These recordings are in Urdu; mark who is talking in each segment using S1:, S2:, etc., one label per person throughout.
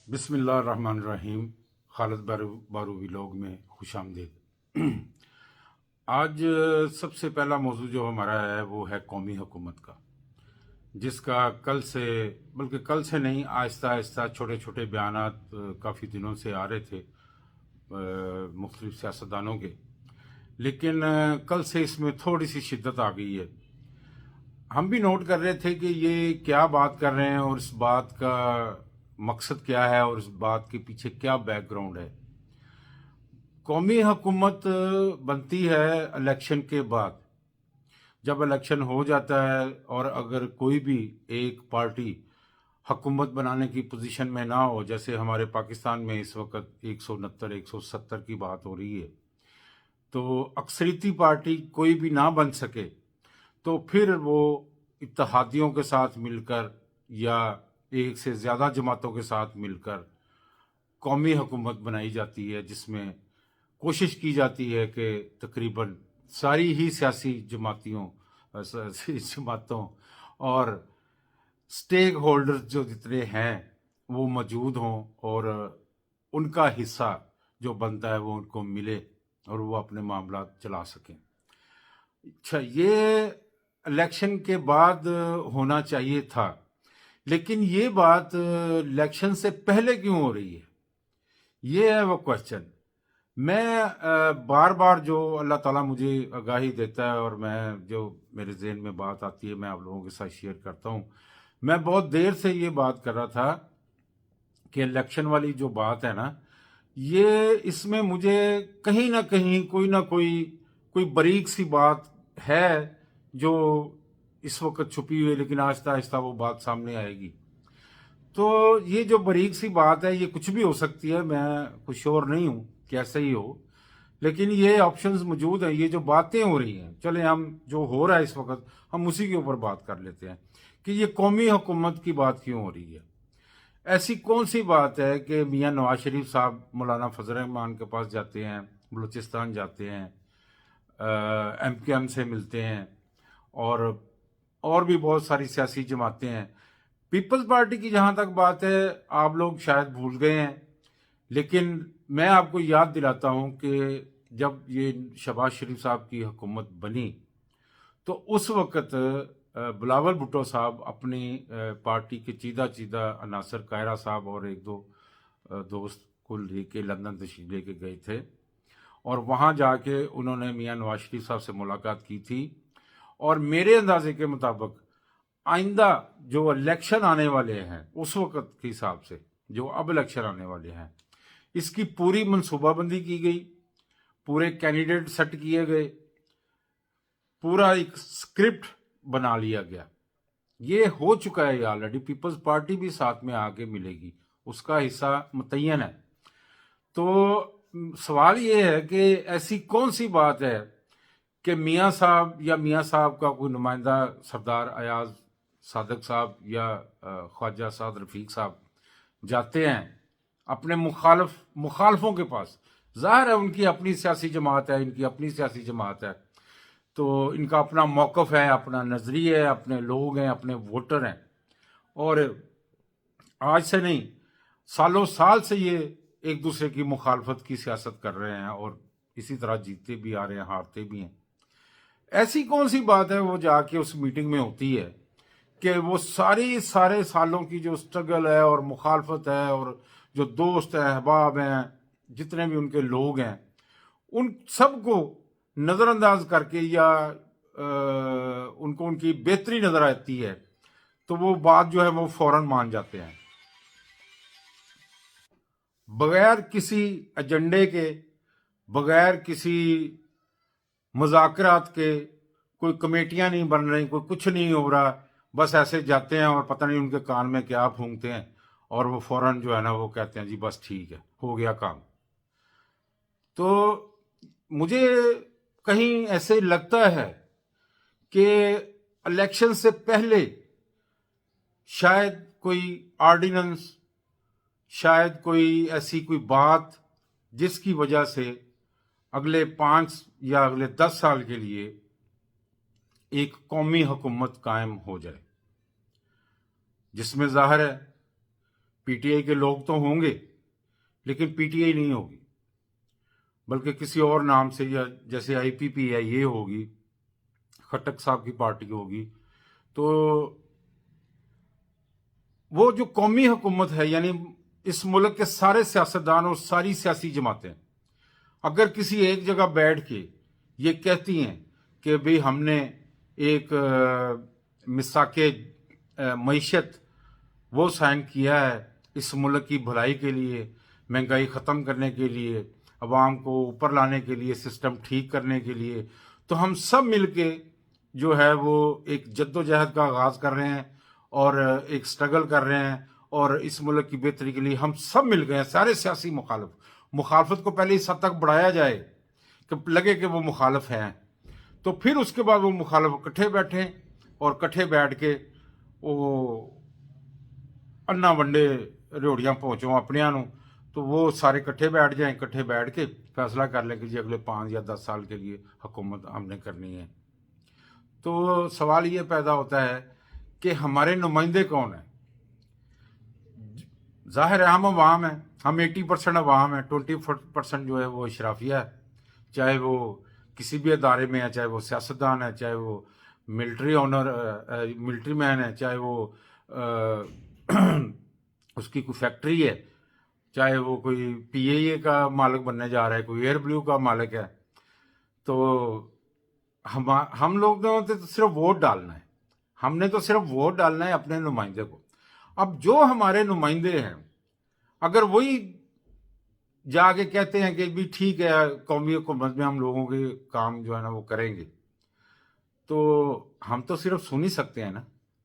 S1: بسم اللہ الرحمن الرحیم۔ خالد بارو ولاگ میں خوش آمدید۔ آج سب سے پہلا موضوع جو ہمارا ہے وہ ہے قومی حکومت کا، جس کا کل سے نہیں، آہستہ آہستہ چھوٹے چھوٹے بیانات کافی دنوں سے آ رہے تھے مختلف سیاستدانوں کے، لیکن کل سے اس میں تھوڑی سی شدت آ گئی ہے۔ ہم بھی نوٹ کر رہے تھے کہ یہ کیا بات کر رہے ہیں اور اس بات کا مقصد کیا ہے اور اس بات کے پیچھے کیا بیک گراؤنڈ ہے۔ قومی حکومت بنتی ہے الیکشن کے بعد، جب الیکشن ہو جاتا ہے اور اگر کوئی بھی ایک پارٹی حکومت بنانے کی پوزیشن میں نہ ہو، جیسے ہمارے پاکستان میں اس وقت 169 170 کی بات ہو رہی ہے، تو اکثریتی پارٹی کوئی بھی نہ بن سکے تو پھر وہ اتحادیوں کے ساتھ مل کر یا ایک سے زیادہ جماعتوں کے ساتھ مل کر قومی حکومت بنائی جاتی ہے، جس میں کوشش کی جاتی ہے کہ تقریباً ساری ہی سیاسی جماعتوں اور سٹیک ہولڈرز جو جتنے ہیں وہ موجود ہوں اور ان کا حصہ جو بنتا ہے وہ ان کو ملے اور وہ اپنے معاملات چلا سکیں۔ اچھا، یہ الیکشن کے بعد ہونا چاہیے تھا، لیکن یہ بات الیکشن سے پہلے کیوں ہو رہی ہے؟ یہ ہے وہ کوشچن۔ میں بار بار جو اللہ تعالیٰ مجھے آگاہی دیتا ہے اور میں جو میرے ذہن میں بات آتی ہے میں آپ لوگوں کے ساتھ شیئر کرتا ہوں۔ میں بہت دیر سے یہ بات کر رہا تھا کہ الیکشن والی جو بات ہے نا، یہ اس میں مجھے کہیں نہ کہیں کوئی باریک سی بات ہے جو اس وقت چھپی ہوئی، لیکن آہستہ آہستہ وہ بات سامنے آئے گی۔ تو یہ جو باریک سی بات ہے یہ کچھ بھی ہو سکتی ہے، میں کچھ شور نہیں ہوں کہ ایسا ہی ہو، لیکن یہ آپشنز موجود ہیں۔ یہ جو باتیں ہو رہی ہیں، چلیں ہم جو ہو رہا ہے اس وقت ہم اسی کے اوپر بات کر لیتے ہیں کہ یہ قومی حکومت کی بات کیوں ہو رہی ہے۔ ایسی کون سی بات ہے کہ میاں نواز شریف صاحب مولانا فضل الرحمان کے پاس جاتے ہیں، بلوچستان جاتے ہیں، ایم کیو ایم سے ملتے ہیں اور بھی بہت ساری سیاسی جماعتیں ہیں۔ پیپلز پارٹی کی جہاں تک بات ہے آپ لوگ شاید بھول گئے ہیں، لیکن میں آپ کو یاد دلاتا ہوں کہ جب یہ شہباز شریف صاحب کی حکومت بنی تو اس وقت بلاول بھٹو صاحب اپنی پارٹی کے چیدہ عناصر قاہرہ صاحب اور ایک دو دوست کو لے کے لندن تشریف لے کے گئے تھے، اور وہاں جا کے انہوں نے میاں نواز شریف صاحب سے ملاقات کی تھی، اور میرے اندازے کے مطابق آئندہ جو الیکشن آنے والے ہیں اس وقت کے حساب سے جو اب الیکشن آنے والے ہیں، اس کی پوری منصوبہ بندی کی گئی، پورے کینڈیڈیٹ سیٹ کیے گئے، پورا ایک اسکرپٹ بنا لیا گیا۔ یہ ہو چکا ہے آلریڈی، پیپلز پارٹی بھی ساتھ میں آگے ملے گی، اس کا حصہ متعین ہے۔ تو سوال یہ ہے کہ ایسی کون سی بات ہے کہ میاں صاحب کا کوئی نمائندہ سردار ایاز صادق صاحب یا خواجہ سعد رفیق صاحب جاتے ہیں اپنے مخالفوں کے پاس؟ ظاہر ہے ان کی اپنی سیاسی جماعت ہے، ان کی اپنی سیاسی جماعت ہے، تو ان کا اپنا موقف ہے، اپنا نظریہ ہے، اپنے لوگ ہیں، اپنے ووٹر ہیں، اور آج سے نہیں سالوں سال سے یہ ایک دوسرے کی مخالفت کی سیاست کر رہے ہیں اور اسی طرح جیتتے بھی آ رہے ہیں، ہارتے بھی ہیں۔ ایسی کون سی بات ہے وہ جا کے اس میٹنگ میں ہوتی ہے کہ وہ سارے سالوں کی جو سٹرگل ہے اور مخالفت ہے اور جو دوست ہیں، احباب ہیں، جتنے بھی ان کے لوگ ہیں، ان سب کو نظر انداز کر کے یا ان کو ان کی بہتری نظر آتی ہے تو وہ بات جو ہے وہ فوراً مان جاتے ہیں، بغیر کسی ایجنڈے کے، بغیر کسی مذاکرات کے۔ کوئی کمیٹیاں نہیں بن رہی، کوئی کچھ نہیں ہو رہا، بس ایسے جاتے ہیں اور پتہ نہیں ان کے کان میں کیا پھونکتے ہیں اور وہ فوراً جو ہے نا وہ کہتے ہیں جی بس ٹھیک ہے، ہو گیا کام۔ تو مجھے کہیں ایسے لگتا ہے کہ الیکشن سے پہلے شاید کوئی آرڈیننس، شاید کوئی ایسی کوئی بات جس کی وجہ سے اگلے 5 یا اگلے 10 سال کے لیے ایک قومی حکومت قائم ہو جائے، جس میں ظاہر ہے پی ٹی آئی کے لوگ تو ہوں گے لیکن پی ٹی آئی نہیں ہوگی، بلکہ کسی اور نام سے، یا جیسے آئی پی پی ہے یہ ہوگی، خٹک صاحب کی پارٹی ہوگی. تو وہ جو قومی حکومت ہے، یعنی اس ملک کے سارے سیاستدان اور ساری سیاسی جماعتیں اگر کسی ایک جگہ بیٹھ کے یہ کہتی ہیں کہ بھئی ہم نے ایک میثاق معیشت وہ سائن کیا ہے اس ملک کی بھلائی کے لیے، مہنگائی ختم کرنے کے لیے، عوام کو اوپر لانے کے لیے، سسٹم ٹھیک کرنے کے لیے، تو ہم سب مل کے جو ہے وہ ایک جد و جہد کا آغاز کر رہے ہیں اور ایک سٹرگل کر رہے ہیں، اور اس ملک کی بہتری کے لیے ہم سب مل گئے ہیں، سارے سیاسی مخالفت کو پہلے اس حد تک بڑھایا جائے کہ لگے کہ وہ مخالف ہیں، تو پھر اس کے بعد وہ مخالف کٹھے بیٹھیں اور کٹھے بیٹھ کے وہ انا ونڈے ریوڑیاں پہنچوں اپنیاں نو، تو وہ سارے کٹھے بیٹھ جائیں، کٹھے بیٹھ کے فیصلہ کر لیں کہ جی اگلے 5 یا 10 سال کے لیے حکومت ہم نے کرنی ہے. تو سوال یہ پیدا ہوتا ہے کہ ہمارے نمائندے کون ہیں؟ ظاہر ہے ہم عوام ہیں، ہم 80% عوام ہیں، 20% جو ہے وہ اشرافیہ ہے، چاہے وہ کسی بھی ادارے میں ہے، چاہے وہ سیاستدان ہے، چاہے وہ ملٹری مین ہے، چاہے وہ اس کی کوئی فیکٹری ہے، چاہے وہ کوئی پی اے اے کا مالک بننے جا رہا ہے، کوئی ایئر بلیو کا مالک ہے. تو ہم لوگ نے تو صرف ووٹ ڈالنا ہے، ہم نے تو صرف ووٹ ڈالنا ہے اپنے نمائندے کو. اب جو ہمارے نمائندے ہیں اگر وہی جا کے کہتے ہیں کہ بھی ٹھیک ہے قومی حکومت میں ہم لوگوں کے کام جو ہے نا وہ کریں گے، تو ہم تو صرف سن ہی سکتے ہیں نا،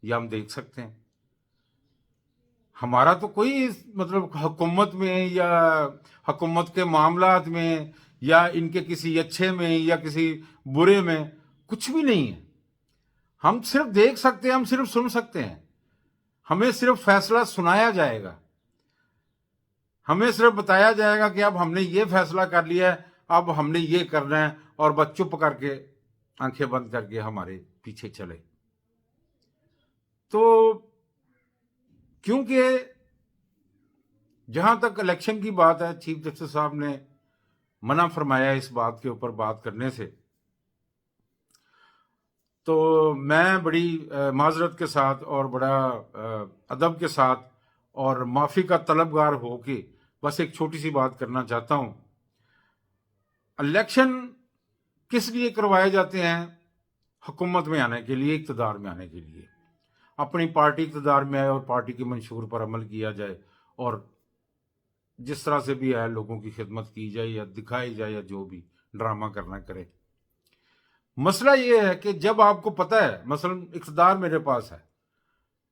S1: یا ہم دیکھ سکتے ہیں. ہمارا تو کوئی مطلب حکومت میں یا حکومت کے معاملات میں یا ان کے کسی اچھے میں یا کسی برے میں کچھ بھی نہیں ہے. ہم صرف دیکھ سکتے ہیں، ہم صرف سن سکتے ہیں، ہمیں صرف فیصلہ سنایا جائے گا، ہمیں صرف بتایا جائے گا کہ اب ہم نے یہ فیصلہ کر لیا ہے، اب ہم نے یہ کرنا ہے، اور بس چپ کر کے آنکھیں بند کر کے ہمارے پیچھے چلے. تو کیونکہ جہاں تک الیکشن کی بات ہے، چیف جسٹس صاحب نے منع فرمایا اس بات کے اوپر بات کرنے سے، تو میں بڑی معذرت کے ساتھ اور بڑا ادب کے ساتھ اور معافی کا طلبگار ہو کے بس ایک چھوٹی سی بات کرنا چاہتا ہوں. الیکشن کس لیے کروائے جاتے ہیں؟ حکومت میں آنے کے لیے، اقتدار میں آنے کے لیے، اپنی پارٹی اقتدار میں آئے اور پارٹی کے منشور پر عمل کیا جائے، اور جس طرح سے بھی ہے لوگوں کی خدمت کی جائے یا دکھائی جائے یا جو بھی ڈرامہ کرنا کرے. مسئلہ یہ ہے کہ جب آپ کو پتہ ہے مثلا اقتدار میرے پاس ہے،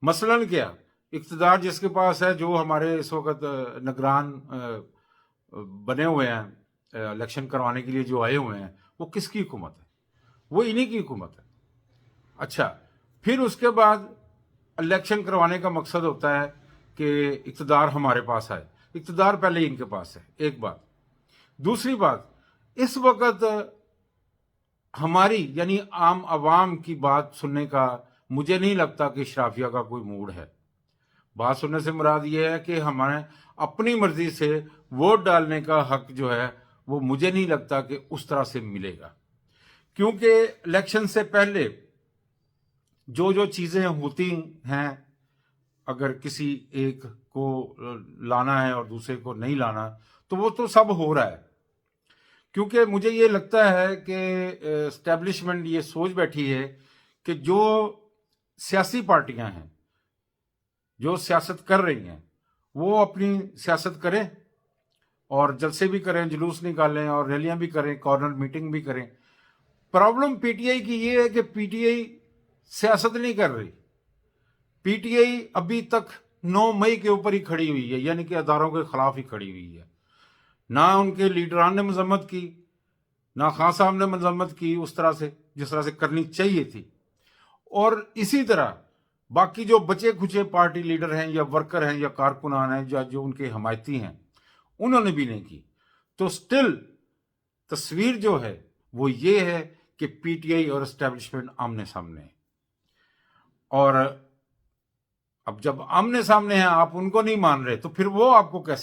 S1: مثلا کیا اقتدار جس کے پاس ہے، جو ہمارے اس وقت نگران بنے ہوئے ہیں الیکشن کروانے کے لیے جو آئے ہوئے ہیں، وہ کس کی حکومت ہے؟ وہ انہی کی حکومت ہے. اچھا، پھر اس کے بعد الیکشن کروانے کا مقصد ہوتا ہے کہ اقتدار ہمارے پاس آئے. اقتدار پہلے ہی ان کے پاس ہے، ایک بات. دوسری بات، اس وقت ہماری یعنی عام عوام کی بات سننے کا مجھے نہیں لگتا کہ اشرافیہ کا کوئی موڈ ہے. بات سننے سے مراد یہ ہے کہ ہمارے اپنی مرضی سے ووٹ ڈالنے کا حق جو ہے وہ مجھے نہیں لگتا کہ اس طرح سے ملے گا. کیونکہ الیکشن سے پہلے جو چیزیں ہوتی ہیں، اگر کسی ایک کو لانا ہے اور دوسرے کو نہیں لانا، تو وہ تو سب ہو رہا ہے. کیونکہ مجھے یہ لگتا ہے کہ اسٹیبلشمنٹ یہ سوچ بیٹھی ہے کہ جو سیاسی پارٹیاں ہیں، جو سیاست کر رہی ہیں، وہ اپنی سیاست کریں اور جلسے بھی کریں، جلوس نکالیں اور ریلیاں بھی کریں، کارنر میٹنگ بھی کریں. پرابلم پی ٹی آئی کی یہ ہے کہ پی ٹی آئی سیاست نہیں کر رہی. پی ٹی آئی ابھی تک 9 مئی کے اوپر ہی کھڑی ہوئی ہے، یعنی کہ اداروں کے خلاف ہی کھڑی ہوئی ہے. نہ ان کے لیڈران نے مذمت کی، نہ خان صاحب نے مذمت کی اس طرح سے جس طرح سے کرنی چاہیے تھی. اور اسی طرح باقی جو بچے کھچے پارٹی لیڈر ہیں یا ورکر ہیں یا کارکنان ہیں جو ان کے حمایتی ہیں، انہوں نے بھی نہیں کی. تو سٹل تصویر جو ہے وہ یہ ہے کہ پی ٹی آئی اور اسٹیبلشمنٹ آمنے سامنے ہیں. اور اب جب آمنے سامنے ہیں آپ ان کو نہیں مان رہے تو پھر وہ آپ کو کیسے